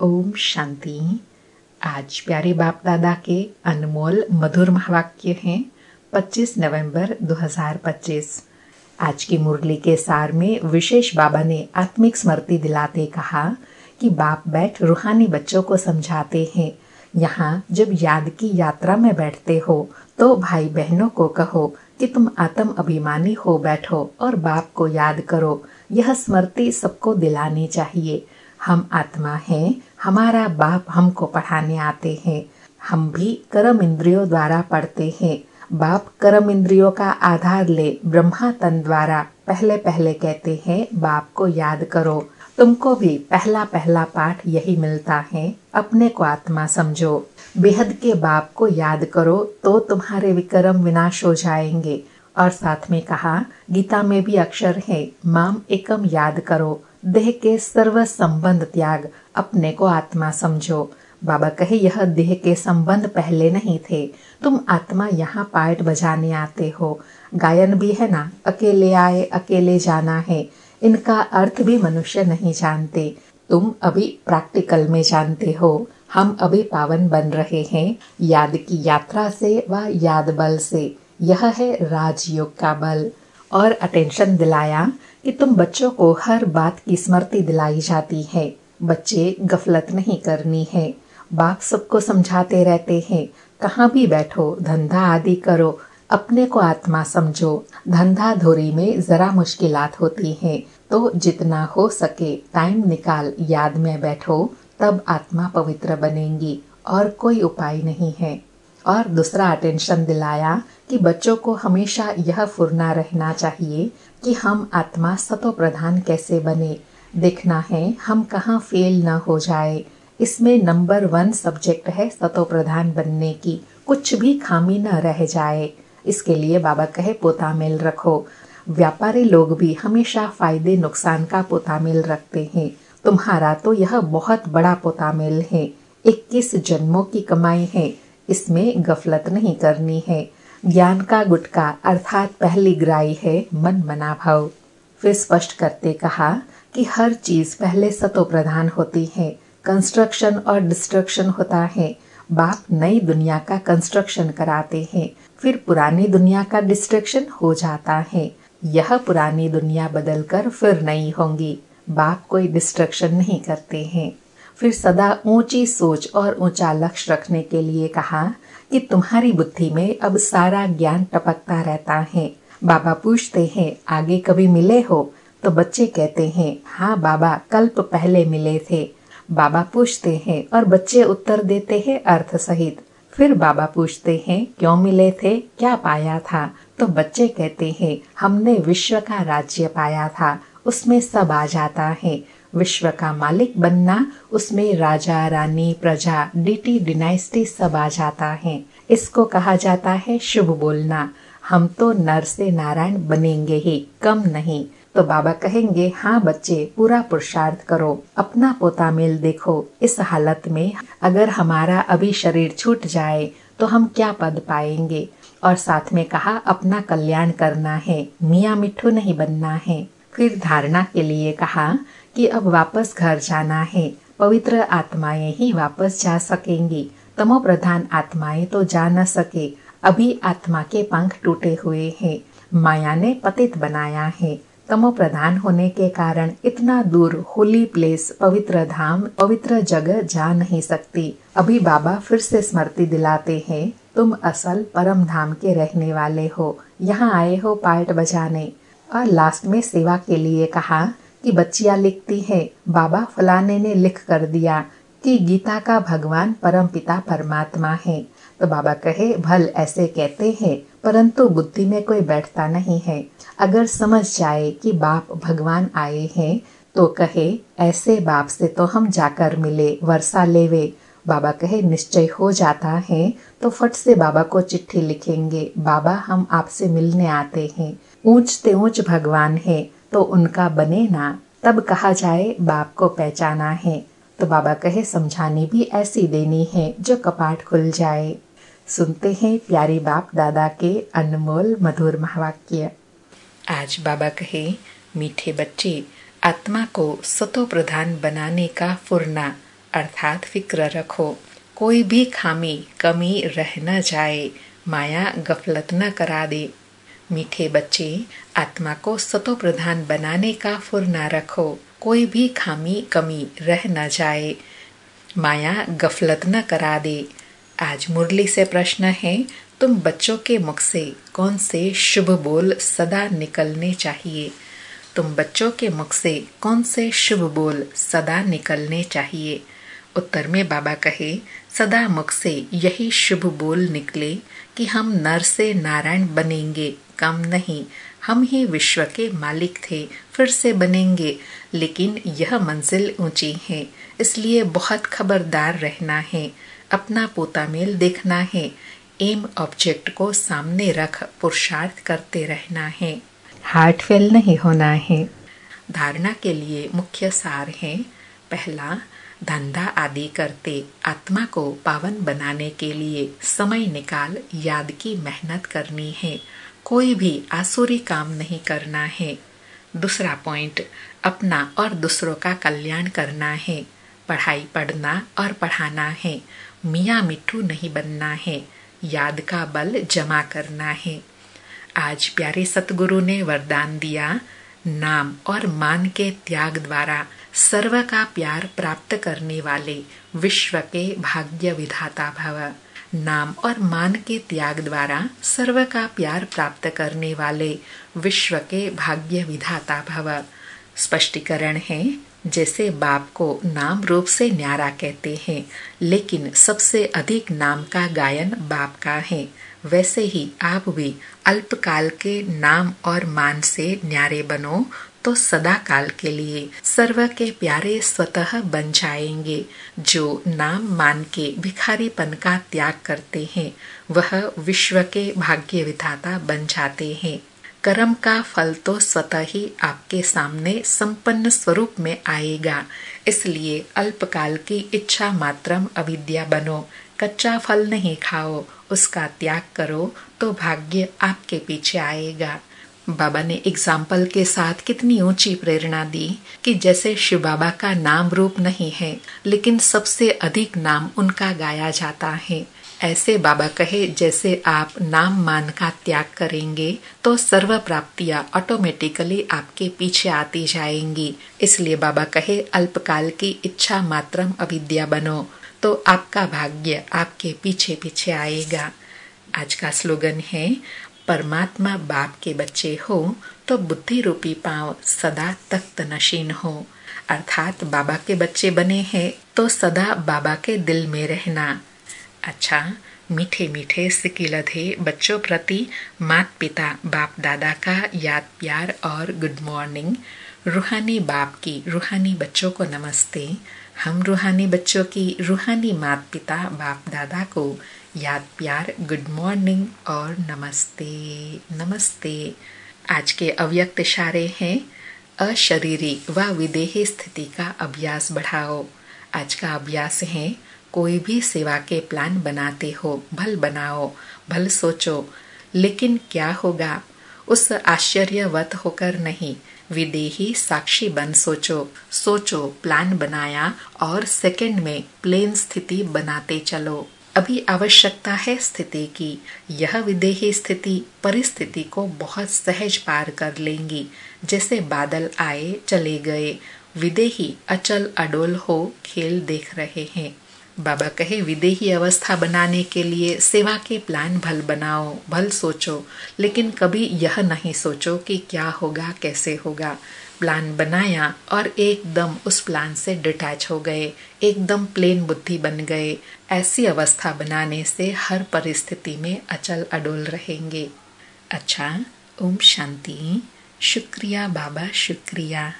ओम शांति। आज प्यारे बाप दादा के अनमोल मधुर महावाक्य हैं 25 नवंबर 2025। आज की मुरली के सार में विशेष बाबा ने आत्मिक स्मृति दिलाते कहा कि बाप बैठ रूहानी बच्चों को समझाते हैं, यहाँ जब याद की यात्रा में बैठते हो तो भाई बहनों को कहो कि तुम आत्म अभिमानी हो बैठो और बाप को याद करो। यह स्मृति सबको दिलानी चाहिए। हम आत्मा हैं, हमारा बाप हमको पढ़ाने आते हैं। हम भी कर्म इंद्रियों द्वारा पढ़ते हैं। बाप कर्म इंद्रियों का आधार ले ब्रह्मा तन द्वारा पहले पहले कहते हैं बाप को याद करो। तुमको भी पहला पहला पाठ यही मिलता है, अपने को आत्मा समझो, बेहद के बाप को याद करो तो तुम्हारे विक्रम विनाश हो जाएंगे। और साथ में कहा, गीता में भी अक्षर है, माम एकम याद करो, देह के सर्व संबंध त्याग, अपने को आत्मा समझो। बाबा कहे यह देह के संबंध पहले नहीं थे, तुम आत्मा यहाँ पार्ट बजाने आते हो। गायन भी है ना, अकेले आए अकेले जाना है, इनका अर्थ भी मनुष्य नहीं जानते। तुम अभी प्रैक्टिकल में जानते हो। हम अभी पावन बन रहे हैं याद की यात्रा से व याद बल से। यह है राजयोग का बल। और अटेंशन दिलाया कि तुम बच्चों को हर बात की स्मृति दिलाई जाती है। बच्चे गफलत नहीं करनी है। बाप सबको समझाते रहते हैं, कहाँ भी बैठो धंधा आदि करो, अपने को आत्मा समझो। धंधा धोरी में जरा मुश्किलात होती हैं, तो जितना हो सके टाइम निकाल याद में बैठो, तब आत्मा पवित्र बनेंगी और कोई उपाय नहीं है। और दूसरा अटेंशन दिलाया कि बच्चों को हमेशा यह फुरना रहना चाहिए कि हम आत्मा सतो प्रधान कैसे बने। देखना है हम कहाँ फेल न हो जाए। इसमें नंबर 1 सब्जेक्ट है सतो प्रधान बनने की, कुछ भी खामी न रह जाए। इसके लिए बाबा कहे पोतामेल रखो। व्यापारी लोग भी हमेशा फायदे नुकसान का पोतामेल रखते हैं। तुम्हारा तो यह बहुत बड़ा पोतामेल है, 21 जन्मों की कमाई है, इसमें गफलत नहीं करनी है। ज्ञान का गुटका अर्थात पहली ग्राही है मन मना भाव। फिर स्पष्ट करते कहा कि हर चीज पहले सतो प्रधान होती है, कंस्ट्रक्शन और डिस्ट्रक्शन होता है। बाप नई दुनिया का कंस्ट्रक्शन कराते हैं, फिर पुरानी दुनिया का डिस्ट्रक्शन हो जाता है। यह पुरानी दुनिया बदलकर फिर नई होंगी। बाप कोई डिस्ट्रक्शन नहीं करते हैं। फिर सदा ऊंची सोच और ऊंचा लक्ष्य रखने के लिए कहा कि तुम्हारी बुद्धि में अब सारा ज्ञान टपकता रहता है। बाबा पूछते हैं आगे कभी मिले हो, तो बच्चे कहते हैं हाँ बाबा कल्प पहले मिले थे। बाबा पूछते हैं और बच्चे उत्तर देते हैं अर्थ सहित। फिर बाबा पूछते हैं क्यों मिले थे, क्या पाया था, तो बच्चे कहते हैं हमने विश्व का राज्य पाया था, उसमें सब आ जाता है। विश्व का मालिक बनना, उसमें राजा रानी प्रजा डीटी डिनाइस्टी सब आ जाता है। इसको कहा जाता है शुभ बोलना। हम तो नर से नारायण बनेंगे ही, कम नहीं। तो बाबा कहेंगे हाँ बच्चे पूरा पुरुषार्थ करो, अपना पोतामेल देखो। इस हालत में अगर हमारा अभी शरीर छूट जाए तो हम क्या पद पाएंगे। और साथ में कहा अपना कल्याण करना है, मियाँ मिट्ठू नहीं बनना है। फिर धारणा के लिए कहा कि अब वापस घर जाना है, पवित्र आत्माएं ही वापस जा सकेंगी, तमो प्रधान आत्माएं तो जा न सके। अभी आत्मा के पंख टूटे हुए हैं, माया ने पतित बनाया है। तमो प्रधान होने के कारण इतना दूर होली प्लेस, पवित्र धाम, पवित्र जगह जा नहीं सकती। अभी बाबा फिर से स्मृति दिलाते हैं, तुम असल परम धाम के रहने वाले हो, यहाँ आए हो पार्ट बजाने। और लास्ट में सेवा के लिए कहा कि बच्चियां लिखती है बाबा फलाने ने लिख कर दिया कि गीता का भगवान परम पिता परमात्मा है। तो बाबा कहे भल ऐसे कहते हैं, परंतु बुद्धि में कोई बैठता नहीं है। अगर समझ जाए कि बाप भगवान आए हैं तो कहे ऐसे बाप से तो हम जाकर मिले, वर्षा लेवे। बाबा कहे निश्चय हो जाता है तो फट से बाबा को चिट्ठी लिखेंगे, बाबा हम आपसे मिलने आते हैं। ऊंचते ऊंच भगवान है तो उनका बने ना, तब कहा जाए बाप को पहचाना है। तो बाबा कहे समझानी भी ऐसी देनी है जो कपाट खुल जाए। सुनते हैं प्यारे बाप दादा के अनमोल मधुर महावाक्य। आज बाबा कहे मीठे बच्चे, आत्मा को सतो प्रधान बनाने का फुरना अर्थात फिक्र रखो, कोई भी खामी कमी रह न जाए, माया गफलत न करा दे। मीठे बच्चे, आत्मा को सतो प्रधान बनाने का फुर्ना रखो, कोई भी खामी कमी रह न जाए, माया गफलत न करा दे। आज मुरली से प्रश्न है, तुम बच्चों के मुख से कौन से शुभ बोल सदा निकलने चाहिए? तुम बच्चों के मुख से कौन से शुभ बोल सदा निकलने चाहिए? उत्तर में बाबा कहे, सदा मुख से यही शुभ बोल निकले कि हम नर से नारायण बनेंगे, कम नहीं, हम ही विश्व के मालिक थे, फिर से बनेंगे, लेकिन यह मंजिल ऊंची है, इसलिए बहुत खबरदार रहना है, अपना पोता मेल देखना है, एम ऑब्जेक्ट को सामने रख पुरुषार्थ करते रहना है, हार्ट फेल नहीं होना है। धारणा के लिए मुख्य सार है, पहला, धंधा आदि करते आत्मा को पावन बनाने के लिए समय निकाल याद की मेहनत करनी है, कोई भी आसुरी काम नहीं करना है। दूसरा पॉइंट, अपना और दूसरों का कल्याण करना है, पढ़ाई पढ़ना और पढ़ाना है, मियाँ मिट्ठू नहीं बनना है, याद का बल जमा करना है। आज प्यारे सतगुरु ने वरदान दिया, नाम और मान के त्याग द्वारा सर्व का प्यार प्राप्त करने वाले विश्व के भाग्य विधाता भव। नाम और मान के त्याग द्वारा सर्व का प्यार प्राप्त करने वाले विश्व के भाग्य विधाता भव। स्पष्टीकरण है, जैसे बाप को नाम रूप से न्यारा कहते हैं, लेकिन सबसे अधिक नाम का गायन बाप का है, वैसे ही आप भी अल्पकाल के नाम और मान से न्यारे बनो तो सदा काल के लिए सर्व के प्यारे स्वतः बन जाएंगे। जो नाम मान के भिखारीपन का त्याग करते हैं, वह विश्व के भाग्य विधाता बन जाते हैं। कर्म का फल तो स्वतः ही आपके सामने संपन्न स्वरूप में आएगा, इसलिए अल्पकाल की इच्छा मात्रम अविद्या बनो, कच्चा फल नहीं खाओ, उसका त्याग करो तो भाग्य आपके पीछे आएगा। बाबा ने एग्जाम्पल के साथ कितनी ऊंची प्रेरणा दी कि जैसे शिव बाबा का नाम रूप नहीं है, लेकिन सबसे अधिक नाम उनका गाया जाता है, ऐसे बाबा कहे जैसे आप नाम मान का त्याग करेंगे तो सर्व प्राप्तियां ऑटोमेटिकली आपके पीछे आती जाएंगी। इसलिए बाबा कहे अल्पकाल की इच्छा मात्रम अविद्या बनो तो आपका भाग्य आपके पीछे पीछे आएगा। आज का स्लोगन है, परमात्मा बाप के बच्चे हो तो बुद्धि रूपी पांव सदा तख्त नशीन हो, अर्थात बाबा के बच्चे बने हैं तो सदा बाबा के दिल में रहना। अच्छा, मीठे मीठे सिकिलधे बच्चों प्रति माता पिता बाप दादा का याद प्यार और गुड मॉर्निंग। रूहानी बाप की रूहानी बच्चों को नमस्ते। हम रूहानी बच्चों की रूहानी माता पिता बाप दादा को याद प्यार गुड मॉर्निंग और नमस्ते नमस्ते। आज के अव्यक्त इशारे हैं, अशरीरी व विदेही स्थिति का अभ्यास बढ़ाओ। आज का अभ्यास है, कोई भी सेवा के प्लान बनाते हो, भल बनाओ, भल सोचो, लेकिन क्या होगा उस आश्चर्यवत होकर नहीं, विदेही साक्षी बन सोचो, प्लान बनाया और सेकंड में प्लेन स्थिति बनाते चलो। अभी आवश्यकता है स्थिति की, यह विदेही स्थिति परिस्थिति को बहुत सहज पार कर लेंगी, जैसे बादल आए चले गए। विदेही अचल अडोल हो खेल देख रहे हैं। बाबा कहे विदेही अवस्था बनाने के लिए सेवा के प्लान भल बनाओ, भल सोचो, लेकिन कभी यह नहीं सोचो कि क्या होगा कैसे होगा। प्लान बनाया और एकदम उस प्लान से डिटैच हो गए, एकदम प्लेन बुद्धि बन गए। ऐसी अवस्था बनाने से हर परिस्थिति में अचल अडोल रहेंगे। अच्छा, ओम शांति। शुक्रिया बाबा, शुक्रिया।